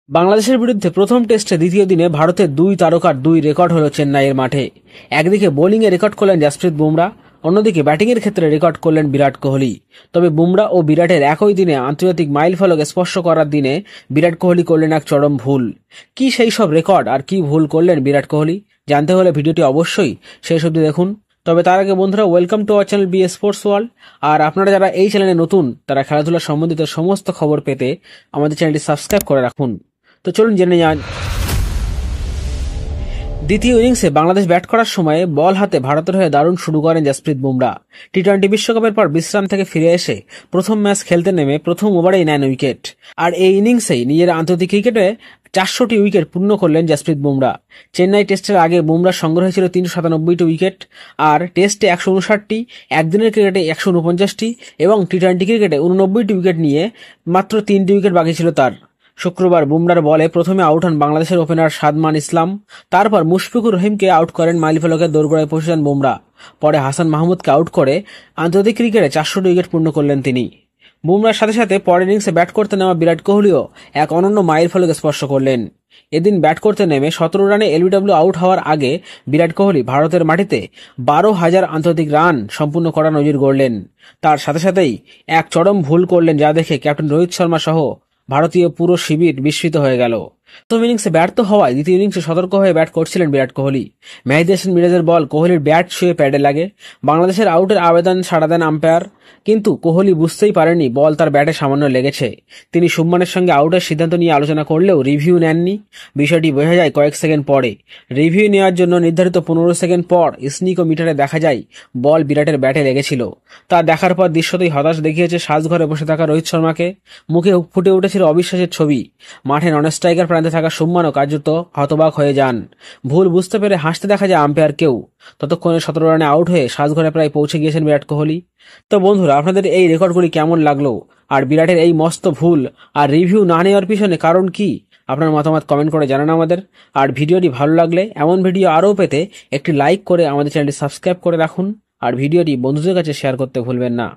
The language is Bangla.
বাংলাদেশের বিরুদ্ধে প্রথম টেস্টে দ্বিতীয় দিনে ভারতের দুই তারকার দুই রেকর্ড হল চেন্নাইয়ের মাঠে। একদিকে বোলিংয়ে রেকর্ড করলেন জাসপ্রীত বুমরা, অন্যদিকে ব্যাটিংয়ের ক্ষেত্রে রেকর্ড করলেন বিরাট কোহলি। তবে বুমরা ও বিরাটের একই দিনে আন্তর্জাতিক মাইল ফলক স্পর্শ করার দিনে বিরাট কোহলি করলেন এক চরম ভুল। কি সেই সব রেকর্ড আর কি ভুল করলেন বিরাট কোহলি, জানতে হলে ভিডিওটি অবশ্যই শেষ অবধি দেখুন। তবে তার আগে বন্ধুরা, welcome to our channel B sports world. আর আপনারা যারা এই চ্যানেলে নতুন, তারা খেলাধুলা সম্বন্ধিত সমস্ত খবর পেতে আমাদের চ্যানেলটি সাবস্ক্রাইব করে রাখুন। তো চলুন জেনে যান। দ্বিতীয় ইনিংসে বাংলাদেশ ব্যাট করার সময় বল হাতে ভারতের হয়ে দারুণ শুরু করেন জাসপ্রীত বুমরা। টি-20 বিশ্বকাপের পর বিশ্রাম থেকে ফিরে এসে প্রথম ম্যাচ খেলতে নেমে প্রথম ওভারেই নেন উইকেট। আর এই ইনিংসেই নিজের আন্তর্জাতিক ক্রিকেটে 400টি উইকেট পূর্ণ করলেন জাসপ্রীত বুমরা। চেন্নাই টেস্টের আগে বুমরার সংগ্রহ ছিল 397টি উইকেট, আর টেস্টে 159টি, একদিনের ক্রিকেটে 149টি এবং টি-20 ক্রিকেটে 89টি উইকেট নিয়ে মাত্র 3টি উইকেট বাকি ছিল তার। শুক্রবার বুমরার বলে প্রথমে আউট হন বাংলাদেশের ওপেনার সাদমান ইসলাম। তারপর মুশফিকুর রহিমকে আউট করেন মাইলফলকের দোরগোড়ায় পৌঁছে যান বুমরা। পরে হাসান মাহমুদকে আউট করে আন্তর্জাতিক ক্রিকেটে 400টি উইকেট পূর্ণ করলেন তিনি। বুমরার সাথে সাথে পরের ইনিংসে ব্যাট করতে নেওয়া বিরাট কোহলিও এক অনন্য মাইল ফলক স্পর্শ করলেন। এদিন ব্যাট করতে নেমে 17 রানে এলবিডব্লিউ আউট হওয়ার আগে বিরাট কোহলি ভারতের মাটিতে 12,000 আন্তর্জাতিক রান সম্পূর্ণ করা নজির গড়লেন। তার সাথে সাথেই এক চরম ভুল করলেন, যা দেখে ক্যাপ্টেন রোহিত শর্মা সহ ভারতীয় পুরো শিবির বিস্মিত হয়ে গেল। প্রথম ইনিংসে ব্যর্থ হওয়ায় দ্বিতীয় ইনিংসে সতর্ক হয়ে ব্যাট করছিলেন বিরাট কোহলি। মেহেদী হাসান মিরাজের বল কোহলির ব্যাট ছুঁয়ে প্যাডে লাগে। বাংলাদেশের আউটের আবেদন সাড়া দেন আম্পায়ার, কিন্তু কোহলি বুঝতেই পারেননি বল তার ব্যাটে সামান্য লেগেছে। তিনি শুভমানের সঙ্গে আউটের সিদ্ধান্ত নিয়ে আলোচনা করলেও রিভিউ নেননি। বিষয়টি বোঝা যায় কয়েক সেকেন্ড পরে। রিভিউ নেওয়ার জন্য নির্ধারিত 15 সেকেন্ড পর স্নিকোমিটারে দেখা যায় বল বিরাটের ব্যাটে লেগেছিল। তা দেখার পর দৃশ্যতেই হতাশ দেখিয়েছে সাজঘরে বসে থাকা রোহিত শর্মাকে। মুখে ফুটে উঠেছিল অবিশ্বাসের ছবি। মাঠে নন স্ট্রাইকার প্রান্তে থাকা শুভমানও কার্যত হতবাক হয়ে যান। ভুল বুঝতে পেরে হাসতে দেখা যায় আম্পায়ারকেও। ততক্ষণে 17 রানে আউট হয়ে সাজঘরে প্রায় পৌঁছে গিয়েছেন বিরাট কোহলি। তো বন্ধুরা, আপনাদের এই রেকর্ডগুলি কেমন লাগলো, আর বিরাটের এই মস্ত ভুল আর রিভিউ না নেওয়ার পিছনে কারণ কি, আপনার মতামত কমেন্ট করে জানান আমাদের। আর ভিডিওটি ভালো লাগলে এমন ভিডিও আরও পেতে একটি লাইক করে আমাদের চ্যানেলটি সাবস্ক্রাইব করে রাখুন, আর ভিডিওটি বন্ধুদের কাছে শেয়ার করতে ভুলবেন না।